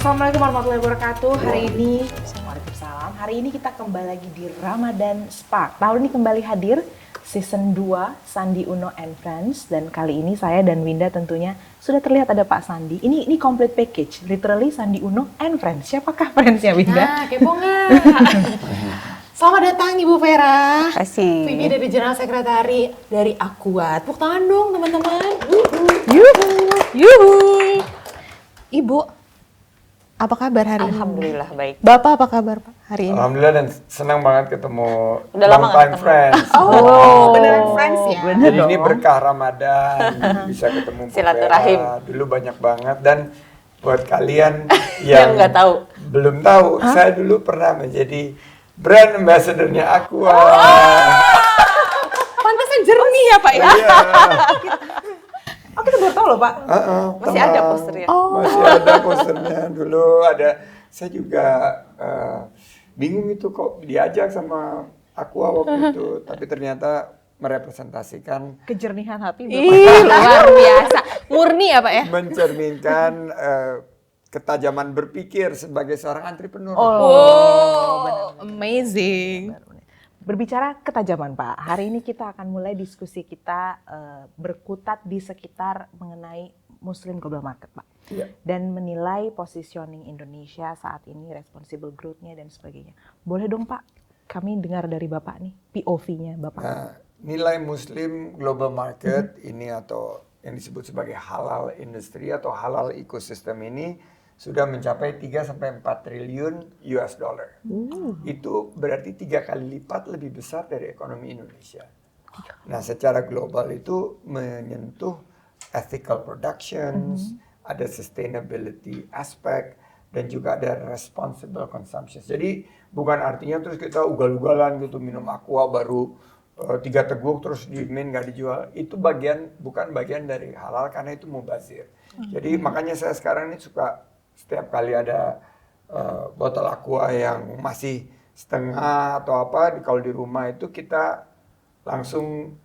Assalamualaikum warahmatullahi wabarakatuh. Waalaikumsalam. Hari ini kita kembali lagi di Ramadan Spark. Tahun ini kembali hadir season 2 Sandi Uno and Friends, dan kali ini saya dan Winda tentunya sudah terlihat ada Pak Sandi. Ini complete package, literally Sandi Uno and Friends. Siapakah friendsnya, Winda? Nah, kepo nggak? Selamat datang Ibu Vera. Terima kasih. Vivi dari General Sekretari dari Akuat. Tepuk tangan dong teman-teman. Yuhu. Ibu, apa kabar hari ini? Alhamdulillah baik. Bapak apa kabar Pak hari ini? Alhamdulillah, dan senang banget ketemu Udah lama long nggak time ketemu. friends. Beneran friends ya? Bener Jadi ini dong. berkah Ramadan, bisa ketemu Bu Silaturahim. Vera. Dulu banyak banget, dan buat kalian Yang nggak tahu. belum tahu, saya dulu pernah menjadi brand ambassador-nya Aqua. Pantasnya jernih ya Pak ya? Iya. Oh, kita baru tahu loh, Pak. Masih ada posternya. Masih ada posternya. Dulu ada, saya juga bingung itu kok diajak sama Aqua waktu itu, tapi ternyata merepresentasikan, Kejernihan hati, Bapak. Ih, luar biasa. Murni ya Pak ya? mencerminkan ketajaman berpikir sebagai seorang entrepreneur. Oh, amazing. Berbicara ketajaman, Pak, hari ini kita akan mulai diskusi kita berkutat di sekitar mengenai Muslim Global Market, Pak. Iya. Dan menilai positioning Indonesia saat ini, responsible growth-nya dan sebagainya. Boleh dong, Pak, kami dengar dari Bapak nih, POV-nya Bapak. Nah, nilai Muslim Global Market ini, atau yang disebut sebagai halal industri atau halal ekosistem ini, sudah mencapai 3-4 triliun US dollar. Itu berarti 3 kali lipat lebih besar dari ekonomi Indonesia. Nah, secara global itu menyentuh ethical productions, ada sustainability aspect, dan juga ada responsible consumption. Jadi bukan artinya terus kita ugal-ugalan gitu, minum aqua baru 3 teguk terus dimin nggak dijual. Itu bukan bagian dari halal, karena itu mubazir. Jadi makanya saya sekarang ini suka, setiap kali ada botol aqua yang masih setengah atau apa, kalau di rumah itu kita langsung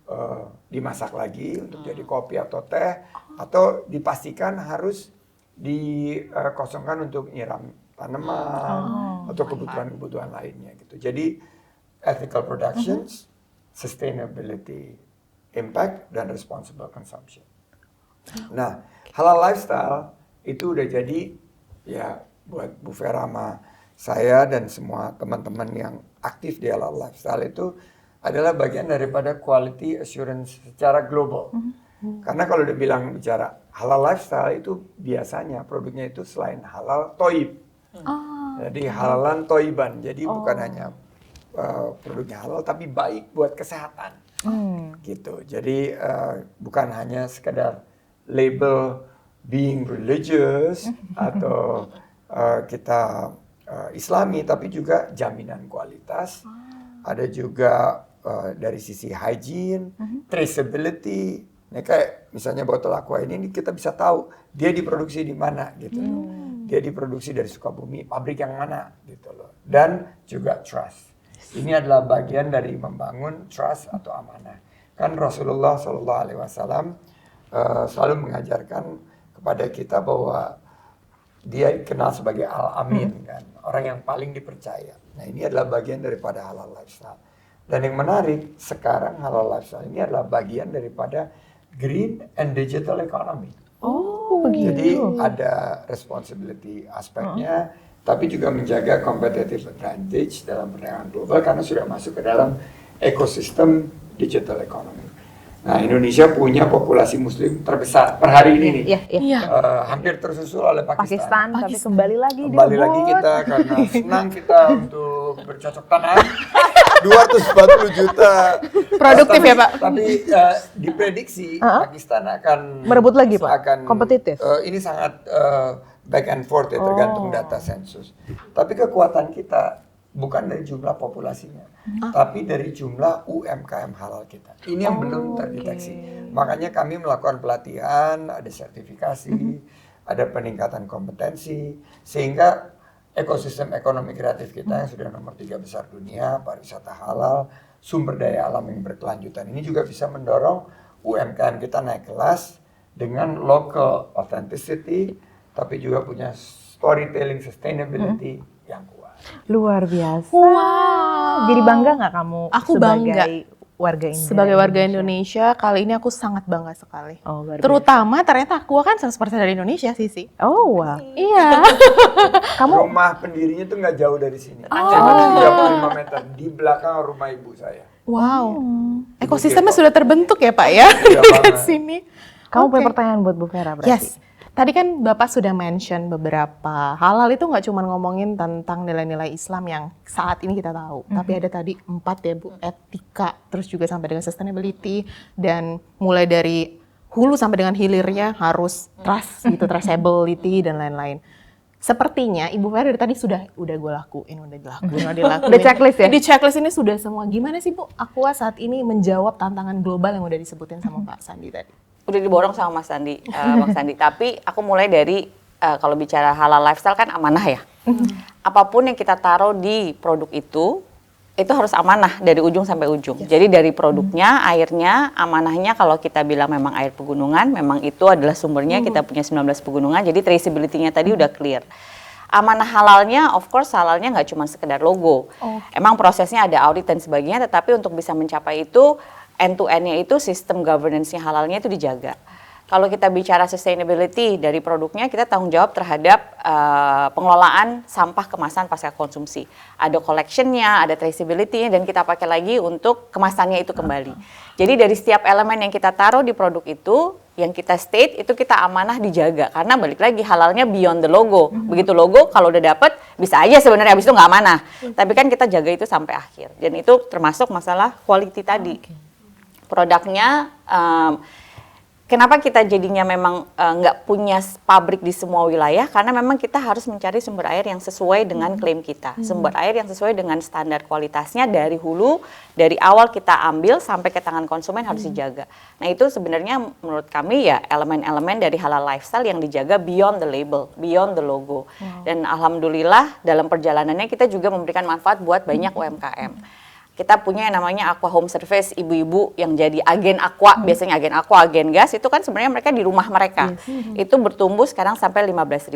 dimasak lagi untuk jadi kopi atau teh, atau dipastikan harus dikosongkan untuk nyiram tanaman atau kebutuhan-kebutuhan lainnya gitu. Jadi ethical productions, sustainability impact, dan responsible consumption. Nah, halal lifestyle itu udah jadi, ya, buat Bu Vera sama saya dan semua teman-teman yang aktif di halal lifestyle itu adalah bagian daripada quality assurance secara global. Karena kalau bicara halal lifestyle itu biasanya produknya itu selain halal, toib. Jadi halalan toiban. Jadi bukan hanya produknya halal, tapi baik buat kesehatan. Gitu. Jadi bukan hanya sekedar label being religious atau kita Islami, tapi juga jaminan kualitas. Ada juga dari sisi hygiene, traceability. Nah, kayak misalnya botol aqua ini kita bisa tahu dia diproduksi di mana gitu loh. Dia diproduksi dari Sukabumi, pabrik yang mana gitu loh. Dan juga trust. Ini adalah bagian dari membangun trust atau amanah. Kan Rasulullah SAW selalu mengajarkan kepada kita bahwa dia dikenal sebagai Al-Amin, kan, orang yang paling dipercaya. Nah, ini adalah bagian daripada halal lifestyle. Dan yang menarik, sekarang halal lifestyle ini adalah bagian daripada green and digital economy. Oh, begitu. Jadi ada responsibility aspeknya, tapi juga menjaga competitive advantage dalam perdagangan global karena sudah masuk ke dalam ekosistem digital economy. Nah, Indonesia punya populasi Muslim terbesar per hari ini nih. Iya. Hampir tersusul oleh Pakistan. Tapi kembali lagi Kembali lagi kita karena senang kita untuk bercocok tanam. 240 juta. Produktif ya, Pak? Tapi diprediksi Pakistan akan merebut lagi, Pak. Kompetitif. Ini sangat back and forth ya, tergantung data sensus. Tapi kekuatan kita bukan dari jumlah populasinya, tapi dari jumlah UMKM halal kita. Ini yang belum terdeteksi. Makanya kami melakukan pelatihan, ada sertifikasi, ada peningkatan kompetensi, sehingga ekosistem ekonomi kreatif kita yang sudah nomor 3 besar dunia, pariwisata halal, sumber daya alam yang berkelanjutan, ini juga bisa mendorong UMKM kita naik kelas dengan local authenticity, tapi juga punya storytelling sustainability yang kuat. Luar biasa. Wow. Jadi bangga nggak kamu Aku sebagai bangga. warga Indonesia? Sebagai warga Indonesia, kali ini aku sangat bangga sekali. Oh, luar biasa. Terutama ternyata Aqua kan 100% dari Indonesia sih. Oh, wow. Iya. Kamu Rumah pendirinya tuh nggak jauh dari sini. Oh. Cuma 35 meter di belakang rumah ibu saya. Wow. Ibu Ekosistemnya Depok. sudah terbentuk ya Pak ya? Iya Dekat banget. sini. kamu punya Oke. pertanyaan buat Bu Vera berarti? Yes. Tadi kan Bapak sudah mention beberapa halal itu nggak cuma ngomongin tentang nilai-nilai Islam yang saat ini kita tahu, tapi ada tadi 4 ya Bu, etika, terus juga sampai dengan sustainability, dan mulai dari hulu sampai dengan hilirnya harus trust gitu, traceability dan lain-lain. Sepertinya Ibu Vera dari tadi udah gue lakuin, udah dilakuin. Udah checklist ya? Di checklist ini sudah semua. Gimana sih Bu, Aqua saat ini menjawab tantangan global yang udah disebutin sama Pak Sandi tadi? Udah diborong sama Mas Sandi, Bang Sandi. Tapi aku mulai dari kalau bicara halal lifestyle kan amanah ya. Apapun yang kita taruh di produk itu harus amanah dari ujung sampai ujung. Jadi dari produknya, airnya, amanahnya kalau kita bilang memang air pegunungan, memang itu adalah sumbernya, kita punya 19 pegunungan, jadi traceability-nya tadi udah clear. Amanah halalnya, of course halalnya nggak cuma sekedar logo. Emang prosesnya ada audit dan sebagainya, tetapi untuk bisa mencapai itu, end-to-end-nya itu sistem governance-nya halalnya itu dijaga. Kalau kita bicara sustainability dari produknya, kita tanggung jawab terhadap pengelolaan sampah kemasan pasca konsumsi. Ada collection-nya, ada traceability-nya, dan kita pakai lagi untuk kemasannya itu kembali. Jadi dari setiap elemen yang kita taruh di produk itu, yang kita state, itu kita amanah dijaga. Karena balik lagi, halalnya beyond the logo. Begitu logo, kalau udah dapet, bisa aja sebenarnya habis itu nggak amanah. Tapi kan kita jaga itu sampai akhir. Dan itu termasuk masalah quality tadi. Produknya, kenapa kita jadinya memang nggak punya pabrik di semua wilayah? Karena memang kita harus mencari sumber air yang sesuai dengan klaim kita. Sumber air yang sesuai dengan standar kualitasnya dari hulu, dari awal kita ambil sampai ke tangan konsumen harus dijaga. Nah itu sebenarnya menurut kami ya elemen-elemen dari halal lifestyle yang dijaga beyond the label, beyond the logo. Dan alhamdulillah dalam perjalanannya kita juga memberikan manfaat buat banyak UMKM. Kita punya yang namanya Aqua Home Service, ibu-ibu yang jadi agen Aqua, biasanya agen Aqua, agen gas, itu kan sebenarnya mereka di rumah mereka. Itu bertumbuh sekarang sampai 15.000.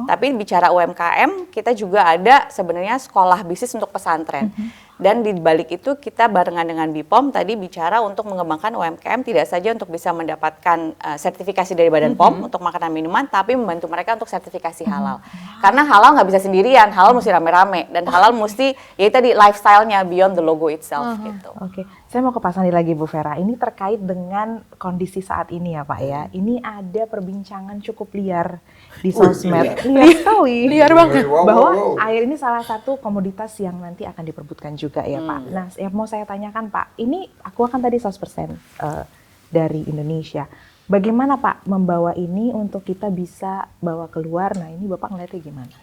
Tapi bicara UMKM, kita juga ada sebenarnya sekolah bisnis untuk pesantren. Dan di balik itu kita barengan dengan BPOM tadi bicara untuk mengembangkan UMKM tidak saja untuk bisa mendapatkan sertifikasi dari Badan POM untuk makanan minuman, tapi membantu mereka untuk sertifikasi halal. Karena halal nggak bisa sendirian, halal mesti rame-rame, dan halal mesti ya tadi lifestyle-nya beyond the logo itself gitu. Oke, saya mau ke Pak Sandi lagi Bu Vera. Ini terkait dengan kondisi saat ini ya Pak ya. Ini ada perbincangan cukup liar di sosmed. Liar sekali. Liar banget. Bahwa air ini salah satu komoditas yang nanti akan diperbutkan juga ya Pak. Nah, yang mau saya tanyakan Pak, ini aku akan tadi 100% dari Indonesia. Bagaimana Pak membawa ini untuk kita bisa bawa keluar? Nah, ini Bapak ngeliatnya gimana?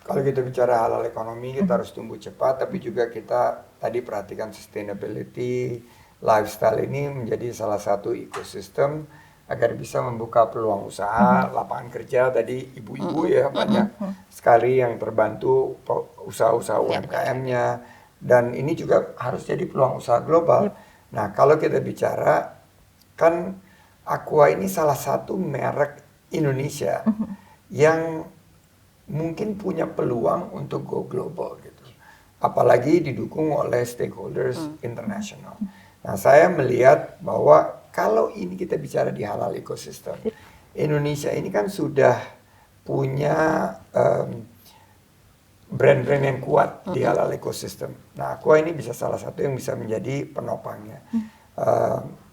Kalau kita bicara halal ekonomi, kita harus tumbuh cepat, tapi juga kita tadi perhatikan sustainability, lifestyle ini menjadi salah satu ekosistem agar bisa membuka peluang usaha, lapangan kerja. Tadi ibu-ibu ya banyak sekali yang terbantu usaha-usaha UMKM-nya, dan ini juga harus jadi peluang usaha global. Nah, kalau kita bicara, kan Aqua ini salah satu merek Indonesia yang mungkin punya peluang untuk go global gitu. Apalagi didukung oleh stakeholders internasional. Nah, saya melihat bahwa kalau ini kita bicara di halal ecosystem, Indonesia ini kan sudah punya brand-brand yang kuat di halal ecosystem. Nah, Aqua ini bisa salah satu yang bisa menjadi penopangnya.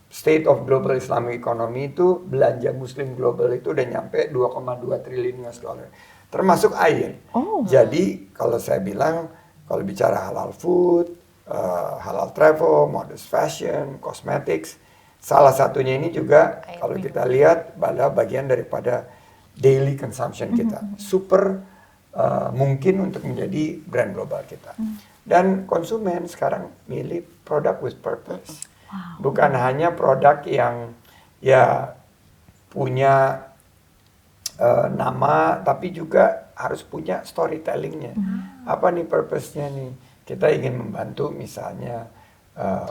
State of Global Islamic Economy itu belanja Muslim global itu udah nyampe 2,2 triliun US dollar. Termasuk air. Jadi kalau saya bilang, kalau bicara halal food, halal travel, modest fashion, cosmetics, salah satunya ini juga kalau kita lihat adalah bagian daripada daily consumption kita. Super mungkin untuk menjadi brand global kita. Dan konsumen sekarang milih produk with purpose. Bukan hanya produk yang ya punya nama, tapi juga harus punya storytellingnya. Apa nih purpose-nya nih? Kita ingin membantu misalnya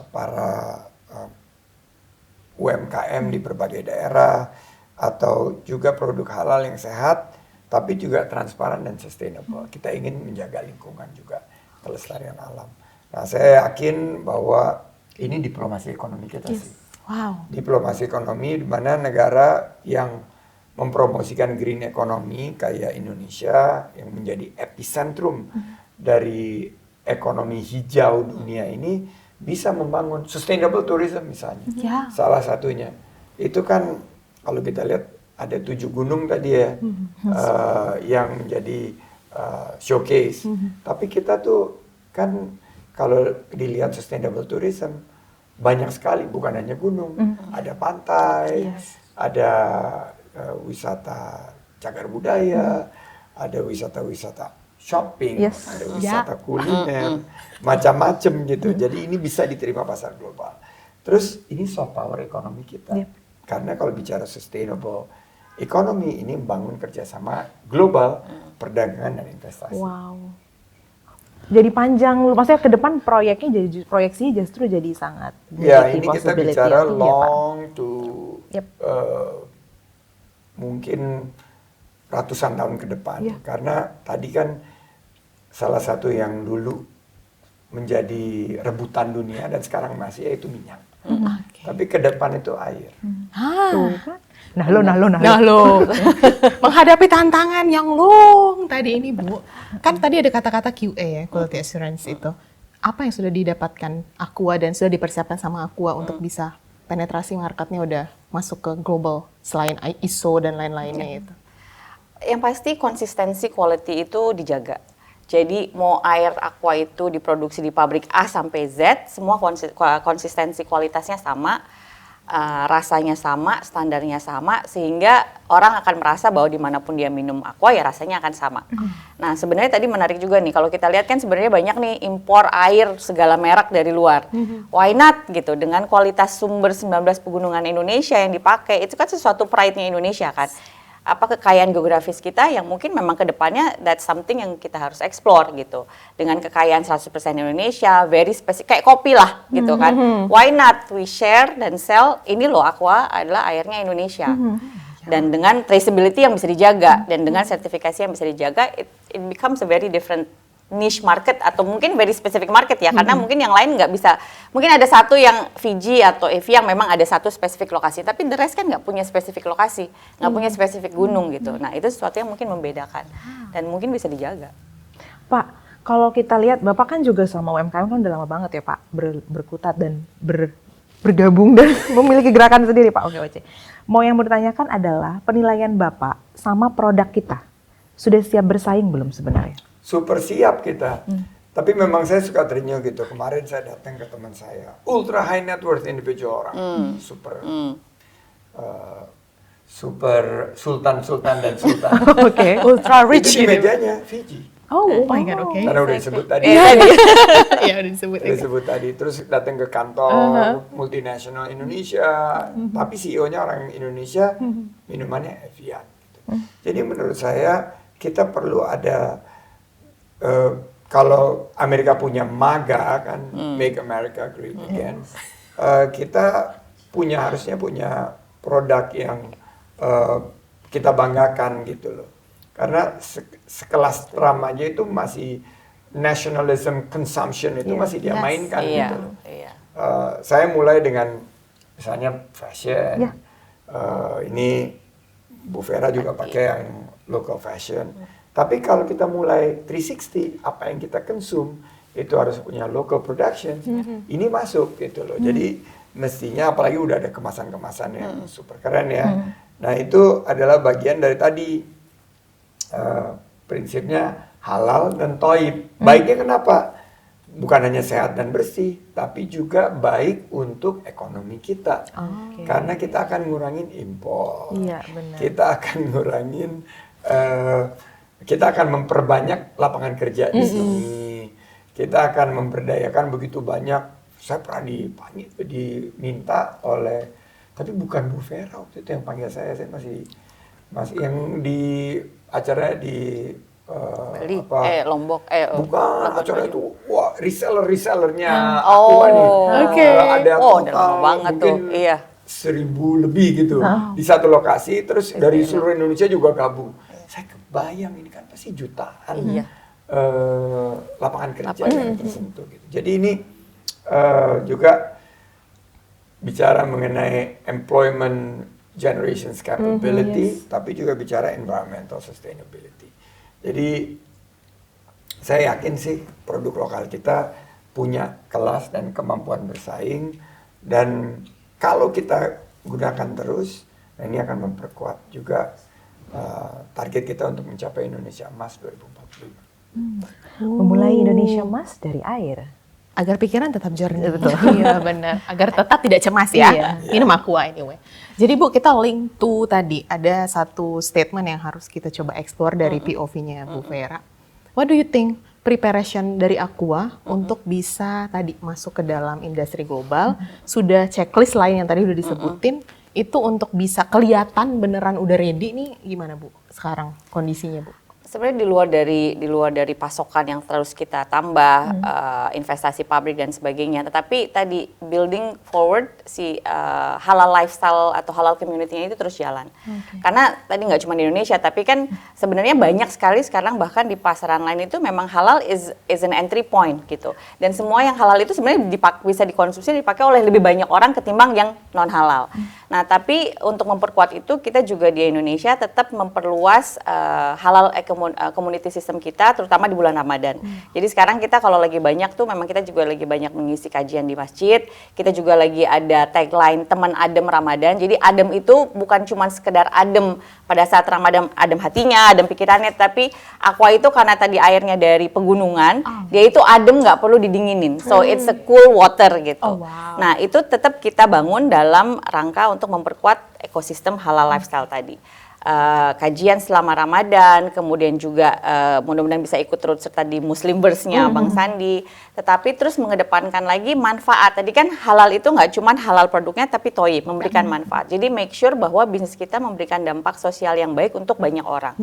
para UMKM di berbagai daerah, atau juga produk halal yang sehat tapi juga transparan dan sustainable. Kita ingin menjaga lingkungan juga, kelestarian alam. Nah, saya yakin bahwa ini diplomasi ekonomi kita sih. Wow. Diplomasi ekonomi di mana negara yang mempromosikan green economy kayak Indonesia yang menjadi epicentrum dari ekonomi hijau dunia ini bisa membangun sustainable tourism misalnya. Ya. Salah satunya itu kan kalau kita lihat ada 7 gunung tadi ya yang menjadi showcase. Tapi kita tuh kan kalau dilihat sustainable tourism banyak sekali, bukan hanya gunung, ada pantai, ada wisata cagar budaya, ada wisata-wisata shopping, ada wisata kuliner, macam-macam gitu. Jadi ini bisa diterima pasar global. Terus ini soft power ekonomi kita. Karena kalau bicara sustainable economy ini membangun kerjasama global, perdagangan dan investasi. Wow. Jadi panjang, maksudnya ke depan proyeknya jadi proyeksinya justru jadi sangat. Ya ini kita possibility bicara yang tinggi, ya, Pak. long to mungkin ratusan tahun ke depan. Karena tadi kan salah satu yang dulu menjadi rebutan dunia dan sekarang masih yaitu minyak. Tapi ke depan itu air. Tuh kan. Nah lo. Menghadapi tantangan yang long tadi ini Bu. Kan tadi ada kata-kata QA ya, quality assurance itu. Apa yang sudah didapatkan Aqua dan sudah dipersiapkan sama Aqua untuk bisa penetrasi marketnya udah masuk ke global selain ISO dan lain-lainnya itu? Yang pasti konsistensi quality itu dijaga. Jadi mau air aqua itu diproduksi di pabrik A sampai Z, semua konsistensi kualitasnya sama, rasanya sama, standarnya sama, sehingga orang akan merasa bahwa dimanapun dia minum aqua ya rasanya akan sama. Nah sebenarnya tadi menarik juga nih, kalau kita lihat kan sebenarnya banyak nih impor air segala merek dari luar. Why not gitu, dengan kualitas sumber 19 pegunungan Indonesia yang dipakai, itu kan sesuatu pride-nya Indonesia kan. Apa kekayaan geografis kita yang mungkin memang ke depannya that's something yang kita harus explore gitu. Dengan kekayaan 100% Indonesia, very specific, kayak kopi lah gitu kan. Why not we share dan sell, ini loh Aqua adalah airnya Indonesia. Dan dengan traceability yang bisa dijaga, dan dengan sertifikasi yang bisa dijaga, it becomes a very different niche market atau mungkin very specific market ya, karena mungkin yang lain nggak bisa, mungkin ada satu yang Fiji atau Evi yang memang ada satu spesifik lokasi, tapi the rest kan nggak punya spesifik lokasi, nggak punya spesifik gunung gitu. Nah itu sesuatu yang mungkin membedakan dan mungkin bisa dijaga. Pak, kalau kita lihat Bapak kan juga sama UMKM kan udah lama banget ya Pak berkutat dan bergabung dan memiliki gerakan sendiri Pak OKOC. Mau yang mau ditanyakan adalah penilaian Bapak sama produk kita sudah siap bersaing belum sebenarnya? Super siap kita. Tapi memang saya suka terenyuh gitu. Kemarin saya datang ke teman saya, ultra high net worth individual orang, super sultan dan sultan. Oke. Ultra rich Itu di gitu. mejanya Fiji. Oh my God, oke. Karena udah disebut tadi. Iya udah disebut. Udah disebut tadi. Terus datang ke kantor multinasional Indonesia, tapi CEO-nya orang Indonesia, minumannya Evian. Gitu. Jadi menurut saya kita perlu ada kalau Amerika punya MAGA kan, Make America Great Again, kita harusnya punya produk yang kita banggakan gitu loh. Karena sekelas Trump aja itu masih nationalism consumption itu masih dia mainkan gitu loh. Saya mulai dengan misalnya fashion, ini Bu Vera juga pakai yang local fashion. Tapi kalau kita mulai 360, apa yang kita konsum itu harus punya local production. Ini masuk gitu loh. Jadi mestinya apalagi udah ada kemasan-kemasan yang super keren ya. Nah itu adalah bagian dari tadi prinsipnya halal dan toib. Baiknya kenapa? Bukan hanya sehat dan bersih, tapi juga baik untuk ekonomi kita. Karena kita akan ngurangin impor. Iya, benar. Kita akan ngurangin kita akan memperbanyak lapangan kerja di sini. Kita akan memberdayakan begitu banyak. Saya pernah diminta oleh, tapi bukan Bu Vera waktu itu yang panggil saya masih yang di acara di Lombok. Bukan acara itu, wah resellernya Oh, Aqua nih. Ada udah total lama banget tuh. mungkin Iya. 1.000 lebih gitu di satu lokasi. Terus dari seluruh Indonesia juga gabung. Saya bayang ini kan pasti jutaan Iya. lapangan kerja yang tersentuh gitu. Jadi ini juga bicara mengenai employment generations capability, tapi juga bicara environmental sustainability. Jadi saya yakin sih produk lokal kita punya kelas dan kemampuan bersaing, dan kalau kita gunakan terus, nah ini akan memperkuat juga target kita untuk mencapai Indonesia Emas 2045. Memulai Indonesia Emas dari air. Agar pikiran tetap jernih. Betul. Iya benar. Agar tetap tidak cemas ya. Iya. Minum aqua anyway. Jadi Bu, kita link to tadi ada satu statement yang harus kita coba explore dari POV-nya Bu Vera. What do you think preparation dari Aqua untuk bisa tadi masuk ke dalam industri global? Sudah checklist lain yang tadi udah disebutin, itu untuk bisa kelihatan beneran udah ready nih gimana Bu sekarang kondisinya Bu? Sebenarnya di luar dari pasokan yang terus kita tambah, investasi pabrik dan sebagainya. Tetapi tadi building forward si halal lifestyle atau halal community-nya itu terus jalan. Karena tadi nggak cuma di Indonesia, tapi kan sebenarnya banyak sekali sekarang bahkan di pasaran lain itu memang halal is an entry point gitu. Dan semua yang halal itu sebenarnya bisa dikonsumsi, dipakai oleh lebih banyak orang ketimbang yang non halal. Nah, tapi untuk memperkuat itu kita juga di Indonesia tetap memperluas halal community system kita, terutama di bulan Ramadan. Jadi sekarang kita kalau lagi banyak tuh, memang kita juga lagi banyak mengisi kajian di masjid. Kita juga lagi ada tagline teman adem Ramadan. Jadi adem itu bukan cuma sekedar adem pada saat Ramadan, adem hatinya, adem pikirannya, tapi aqua itu karena tadi airnya dari pegunungan, dia itu adem, nggak perlu didinginin. So it's a cool water gitu. Nah, itu tetap kita bangun dalam rangka untuk memperkuat ekosistem halal lifestyle tadi. Kajian selama Ramadan, kemudian juga mudah-mudahan bisa ikut turut serta di Muslimverse-nya Bang Sandi, tetapi terus mengedepankan lagi manfaat. Tadi kan halal itu nggak cuma halal produknya, tapi toyib, memberikan manfaat. Jadi make sure bahwa bisnis kita memberikan dampak sosial yang baik untuk banyak orang.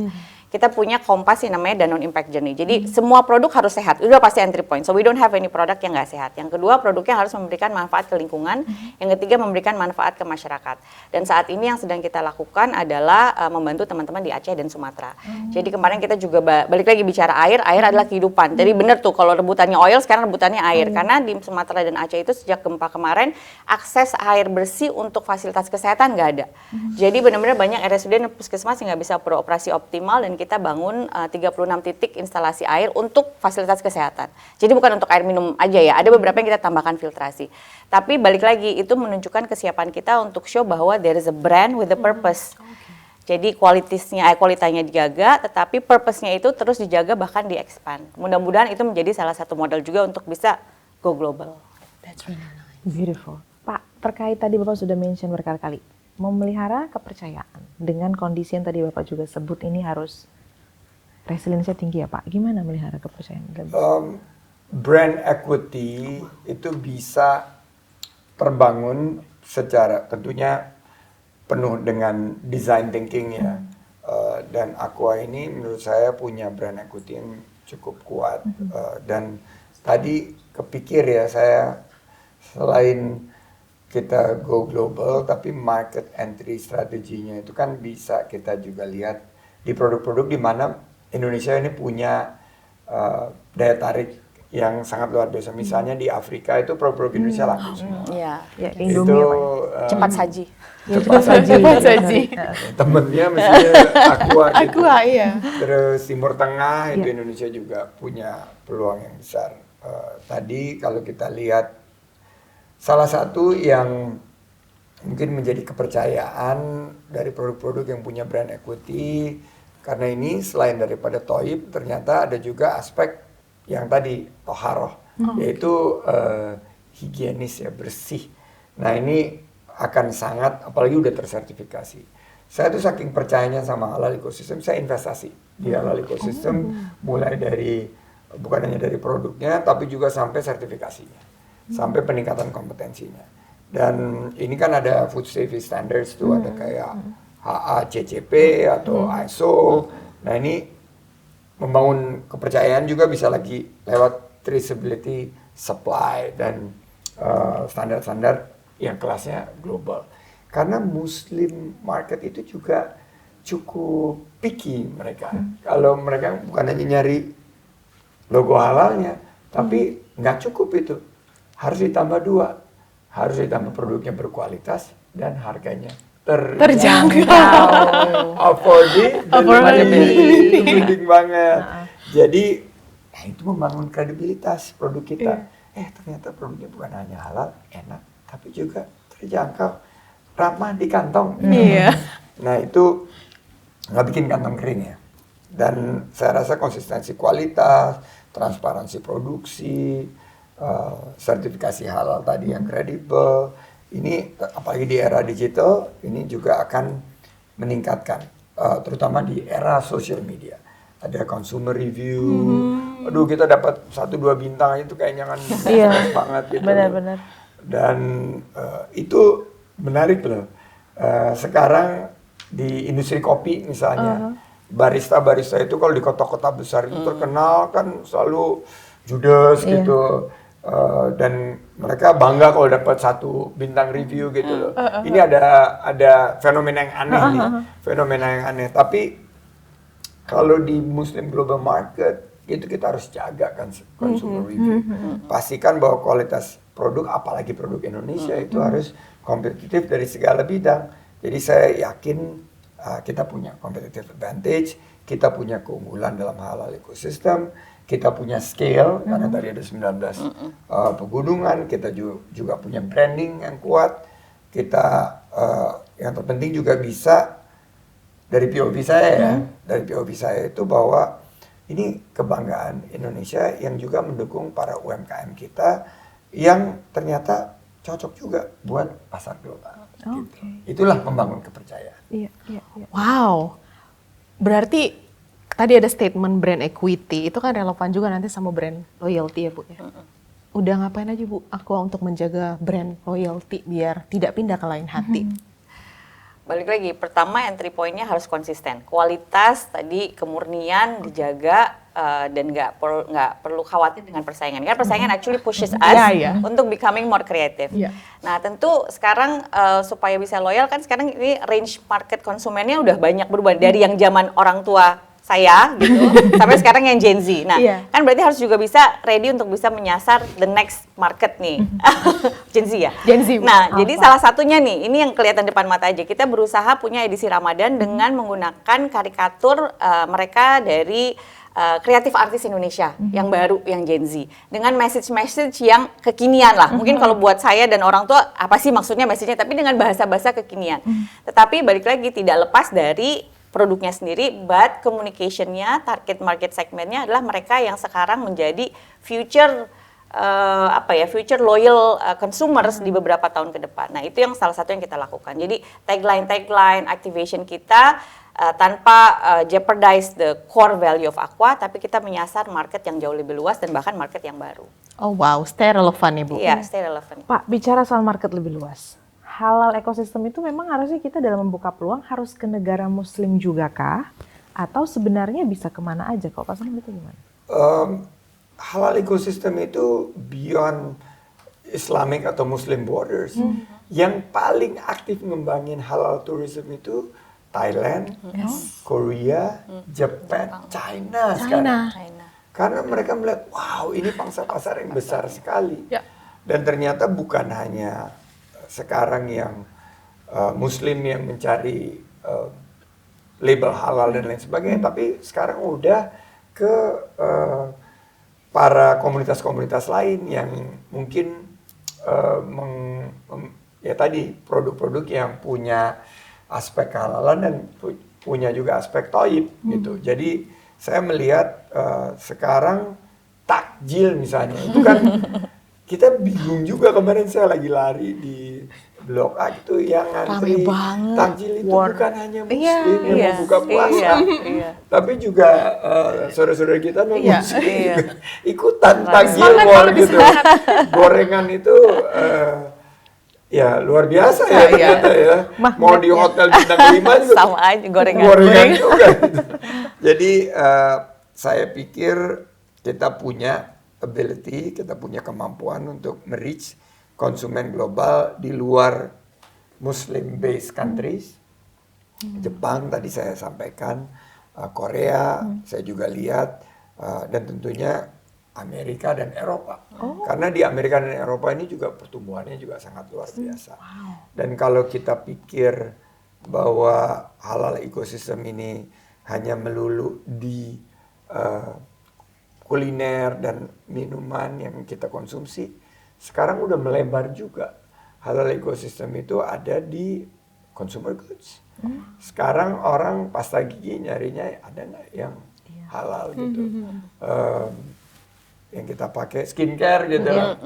Kita punya kompas yang namanya Danone Impact Journey. Jadi semua produk harus sehat, itu udah pasti entry point. So we don't have any product yang nggak sehat. Yang kedua, produknya harus memberikan manfaat ke lingkungan. Yang ketiga, memberikan manfaat ke masyarakat. Dan saat ini yang sedang kita lakukan adalah membantu teman-teman di Aceh dan Sumatera. Jadi kemarin kita juga balik lagi bicara air adalah kehidupan. Jadi benar tuh kalau rebutannya oil, sekarang rebutannya air. Karena di Sumatera dan Aceh itu sejak gempa kemarin, akses air bersih untuk fasilitas kesehatan nggak ada. Jadi benar-benar banyak RSUD dan puskesmas yang nggak bisa beroperasi optimal, dan kita bangun 36 titik instalasi air untuk fasilitas kesehatan. Jadi bukan untuk air minum aja ya, ada beberapa yang kita tambahkan filtrasi. Tapi balik lagi, itu menunjukkan kesiapan kita untuk show bahwa there is a brand with a purpose. Jadi kualitasnya dijaga, tetapi purpose-nya itu terus dijaga, bahkan di-expand. Mudah-mudahan itu menjadi salah satu modal juga untuk bisa go global. That's really nice. Beautiful. Pak, terkait tadi Bapak sudah mention berkali-kali, memelihara kepercayaan dengan kondisi yang tadi Bapak juga sebut ini harus resiliensinya tinggi ya Pak. Gimana melihara kepercayaan? Brand equity itu bisa terbangun secara tentunya penuh dengan design thinking ya. Dan Aqua ini menurut saya punya brand equity yang cukup kuat. Dan tadi kepikir ya, saya selain kita go global, tapi market entry strateginya itu kan bisa kita juga lihat di produk-produk di mana Indonesia ini punya daya tarik yang sangat luar biasa. Misalnya di Afrika itu produk-produk Indonesia laku semua. Iya. Ya, Itu Indomie ya Pak. Cepat saji. cepat saji. Temennya misalnya Aqua gitu. Aqua, iya. Terus Timur Tengah itu Indonesia juga punya peluang yang besar. Tadi kalau kita lihat salah satu yang mungkin menjadi kepercayaan dari produk-produk yang punya brand equity, karena ini selain daripada toib, ternyata ada juga aspek yang tadi toharoh, yaitu higienis ya, bersih. Nah ini akan sangat, apalagi udah tersertifikasi. Saya tuh saking percayanya sama halal ecosystem, saya investasi di halal ecosystem, mulai dari bukan hanya dari produknya, tapi juga sampai sertifikasinya, sampai peningkatan kompetensinya. Dan ini kan ada food safety standards tuh, ada kayak HACCP atau ISO. Nah ini membangun kepercayaan juga bisa lagi lewat traceability, supply, dan standar-standar yang kelasnya global. Karena Muslim market itu juga cukup picky mereka. Kalau mereka bukan hanya nyari logo halalnya, tapi nggak cukup itu. Harus ditambah 2. Harus ditambah produknya berkualitas dan harganya Terjangkau. Affordability itu penting banget. Jadi, ya itu membangun kredibilitas produk kita. Ternyata produknya bukan hanya halal, enak, tapi juga terjangkau, ramah di kantong. Iya. Nah itu nggak bikin kantong kering ya. Dan saya rasa konsistensi kualitas, transparansi produksi, sertifikasi halal tadi yang kredibel, ini apalagi di era digital, ini juga akan meningkatkan, terutama di era social media. Ada consumer review, aduh kita dapat 1-2 bintang itu kayak jangan banget gitu. Benar-benar. Dan itu menarik loh. Sekarang di industri kopi misalnya, barista-barista itu kalau di kota-kota besar itu terkenal kan selalu judes gitu. Dan mereka bangga kalau dapat 1 bintang review gitu loh. Ini ada fenomena yang aneh nih, fenomena yang aneh. Tapi kalau di Muslim global market itu kita harus jaga kan consumer review. Pastikan bahwa kualitas produk, apalagi produk Indonesia itu harus kompetitif dari segala bidang. Jadi saya yakin kita punya competitive advantage, kita punya keunggulan dalam halal ekosistem. Kita punya scale, karena tadi ada 19 pegunungan, kita juga punya branding yang kuat. Kita yang terpenting juga bisa, dari POV saya ya, dari POV saya itu bahwa ini kebanggaan Indonesia yang juga mendukung para UMKM kita yang ternyata cocok juga buat pasar global. Gitu. Itulah membangun kepercayaan. Iya. Wow, berarti tadi ada statement brand equity, itu kan relevan juga nanti sama brand loyalty ya Bu ya. Udah ngapain aja Bu Aqua untuk menjaga brand loyalty biar tidak pindah ke lain hati? Balik lagi, pertama entry point-nya harus konsisten. Kualitas tadi, kemurnian dijaga dan nggak perlu khawatir dengan persaingan. Karena persaingan actually pushes us untuk becoming more creative. Nah tentu sekarang supaya bisa loyal kan sekarang ini range market konsumennya udah banyak berubah. Dari yang zaman orang tua saya gitu sampai sekarang yang Gen Z. Nah, kan berarti harus juga bisa ready untuk bisa menyasar the next market nih. Gen Z ya? Gen Z. Nah, jadi salah satunya nih, ini yang kelihatan depan mata aja. Kita berusaha punya edisi Ramadan dengan menggunakan karikatur mereka dari kreatif artis Indonesia yang baru, yang Gen Z. Dengan message-message yang kekinian lah. Mungkin kalau buat saya dan orang tua, apa sih maksudnya message-nya? Tapi dengan bahasa-bahasa kekinian. Tetapi balik lagi tidak lepas dari produknya sendiri, but communication-nya, target market segmentnya adalah mereka yang sekarang menjadi future future loyal consumers di beberapa tahun ke depan. Nah itu yang salah satu yang kita lakukan. Jadi tagline activation kita tanpa jeopardize the core value of Aqua, tapi kita menyasar market yang jauh lebih luas dan bahkan market yang baru. Oh wow, stay relevan ya Bu. Iya, stay relevant. Pak, bicara soal market lebih luas. Halal ekosistem itu memang harusnya kita dalam membuka peluang harus ke negara muslim juga kah? Atau sebenarnya bisa kemana aja? Kalau Pak Salim itu gimana? Halal ekosistem itu beyond Islamic atau Muslim borders. Yang paling aktif ngembangin halal tourism itu Thailand, Korea, Jepang, China sekarang. Karena mereka melihat, wow ini pangsa pasar yang besar sekali. Dan ternyata bukan hanya sekarang yang Muslim yang mencari label halal dan lain sebagainya, tapi sekarang udah ke para komunitas-komunitas lain yang mungkin ya tadi produk-produk yang punya aspek halalan dan punya juga aspek thayyib gitu. Jadi saya melihat sekarang takjil misalnya itu kan kita bingung juga, kemarin saya lagi lari di Blok A gitu yang ngantri takjil itu bukan hanya muslim yang buka puasa, tapi juga saudara-saudara kita non muslim juga ikutan takjil war gitu. Gorengan itu ya luar biasa ya ternyata ya. Mau di hotel bintang 5 juga sama aja gorengan juga gitu. Jadi saya pikir kita punya ability, kita punya kemampuan untuk merich konsumen global di luar Muslim based countries. Jepang tadi saya sampaikan, Korea saya juga lihat, dan tentunya Amerika dan Eropa. Karena di Amerika dan Eropa ini juga pertumbuhannya juga sangat luar biasa. Dan kalau kita pikir bahwa halal ekosistem ini hanya melulu di kuliner dan minuman yang kita konsumsi, sekarang udah melebar juga. Halal ekosistem itu ada di consumer goods. Sekarang orang pasta gigi nyarinya ada nggak yang halal gitu. Yang kita pakai skincare gitu lah.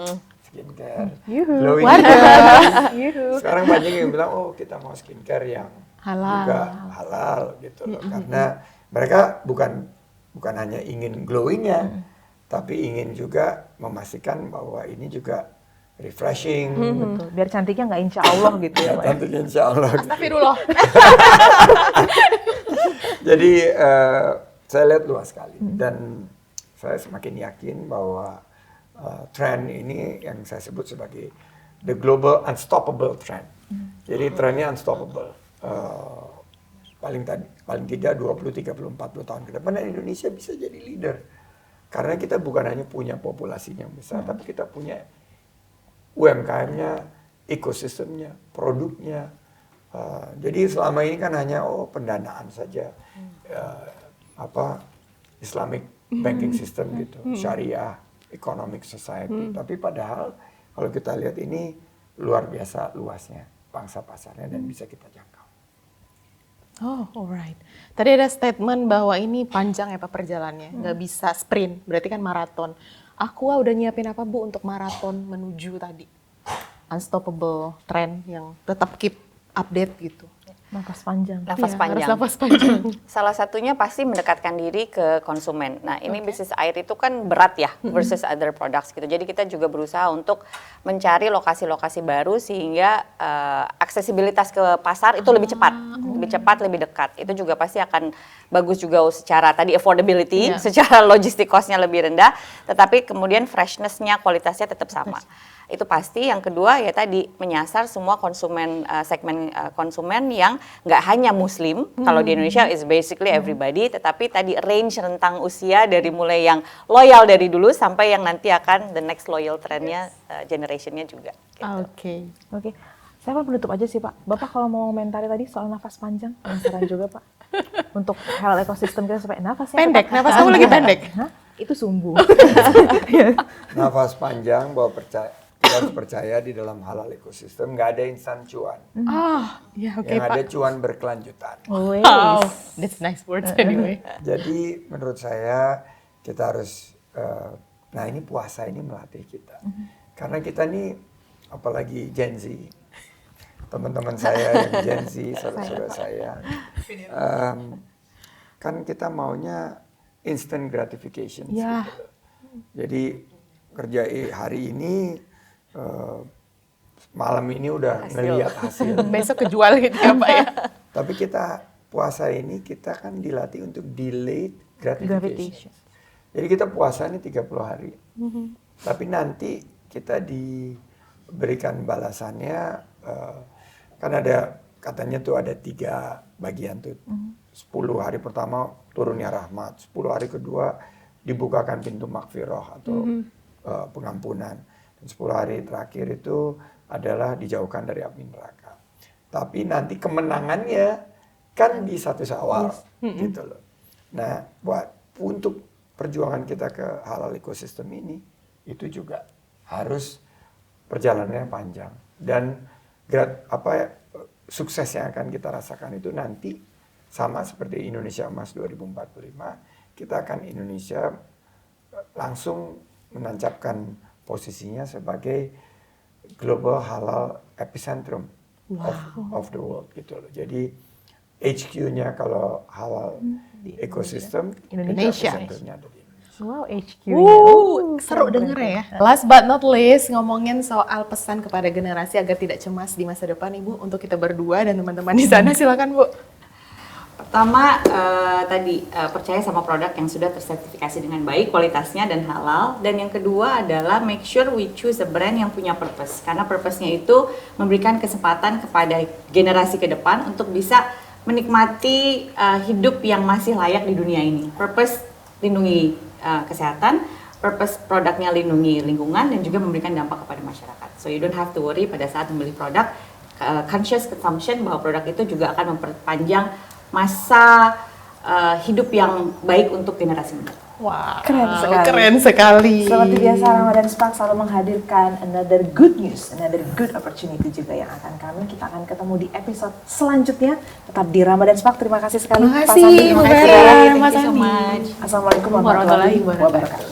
Skincare. Glowing skin. Sekarang banyak yang bilang, oh kita mau skincare yang juga halal gitu loh. Karena mereka bukan hanya ingin glowingnya, tapi ingin juga memastikan bahwa ini juga refreshing. Betul. Biar cantiknya nggak insya Allah gitu ya, Pak. Cantiknya insya Allah. Astagfirullah. Jadi saya lihat luas sekali dan saya semakin yakin bahwa tren ini yang saya sebut sebagai the global unstoppable trend. Jadi trennya unstoppable. Paling tidak 20, 30, 40 tahun ke depan Indonesia bisa jadi leader. Karena kita bukan hanya punya populasinya yang besar, tapi kita punya UMKM-nya, ekosistemnya, produknya. Jadi selama ini kan hanya pendanaan saja, Islamic banking system gitu, syariah, economic society. Tapi padahal kalau kita lihat ini luar biasa luasnya pangsa pasarnya dan bisa kita jangkau. Oh, alright. Tadi ada statement bahwa ini panjang ya Pak perjalanannya, nggak bisa sprint, berarti kan maraton. Aqua udah nyiapin apa Bu untuk maraton menuju tadi unstoppable trend yang tetap keep update gitu? Nafas panjang. Nafas Iya, panjang. harus nafas panjang. Salah satunya pasti mendekatkan diri ke konsumen. Nah, ini bisnis air itu kan berat ya versus other products gitu. Jadi kita juga berusaha untuk mencari lokasi-lokasi baru sehingga aksesibilitas ke pasar itu lebih cepat, lebih dekat. Itu juga pasti akan bagus juga secara tadi affordability, secara logistik cost-nya lebih rendah, tetapi kemudian freshness-nya, kualitasnya tetap sama. Itu pasti. Yang kedua ya tadi menyasar semua konsumen, segmen konsumen yang nggak hanya Muslim. Kalau di Indonesia is basically everybody, tetapi tadi range rentang usia dari mulai yang loyal dari dulu sampai yang nanti akan the next loyal trendnya generationnya juga. Gitu. Oke. Saya mau penutup aja sih Pak. Bapak kalau mau komentari tadi soal nafas panjang, penasaran juga Pak. Untuk halal ekosistem kita supaya nafasnya Pendek, tetap nafas kamu lagi pendek. Hah? Itu sumbu. Nafas panjang bahwa kita harus percaya di dalam halal ekosistem nggak ada instan cuan. Ya oke Yang Pak. ada cuan berkelanjutan. Wow, that's nice words anyway. Jadi menurut saya kita harus, nah ini puasa ini melatih kita. Karena kita nih apalagi Gen Z, teman-teman saya yang Gen Z, saudara-saudara saya, kan kita maunya instant gratification. Ya. Gitu. Jadi kerja hari ini, malam ini udah ngelihat hasil. Besok kejual gitu ya Pak ya. Tapi kita puasa ini kita kan dilatih untuk delayed gratification. Jadi kita puasa ini 30 hari. Tapi nanti kita diberikan balasannya, kan ada katanya tuh ada 3 bagian tuh. 10 hari pertama turunnya rahmat, 10 hari kedua dibukakan pintu maghfirah atau pengampunan. Dan 10 hari terakhir itu adalah dijauhkan dari api neraka. Tapi nanti kemenangannya kan di 1 Syawal, gitu loh. Nah, untuk perjuangan kita ke halal ekosistem ini, itu juga harus perjalanannya panjang. Dan sukses yang akan kita rasakan itu nanti sama seperti Indonesia Emas 2045, kita akan Indonesia langsung menancapkan posisinya sebagai global halal epicentrum of the world gitu loh. Jadi HQ-nya kalau halal ekosistem Indonesia. epicentrumnya ada di Indonesia. Wow, HQ. Seru denger ya. Last but not least, ngomongin soal pesan kepada generasi agar tidak cemas di masa depan Ibu untuk kita berdua dan teman-teman di sana. Silakan Bu. Pertama percaya sama produk yang sudah tersertifikasi dengan baik kualitasnya dan halal, dan yang kedua adalah make sure we choose a brand yang punya purpose, karena purpose-nya itu memberikan kesempatan kepada generasi ke depan untuk bisa menikmati hidup yang masih layak di dunia ini. Purpose lindungi kesehatan, purpose produknya lindungi lingkungan dan juga memberikan dampak kepada masyarakat. So you don't have to worry pada saat membeli produk, conscious consumption bahwa produk itu juga akan memperpanjang masa hidup yang baik untuk generasi muda. Wah, Keren sekali. Keren sekali. Seperti biasa Ramadan Spark selalu menghadirkan another good news, another good opportunity juga yang kita akan ketemu di episode selanjutnya. Tetap di Ramadan Spark. Terima kasih sekali Terima Pak kasih, Sandi. Bu Terima kasih. Vera. Thank Mas you so Andi. much. Assalamualaikum warahmatullahi wabarakatuh.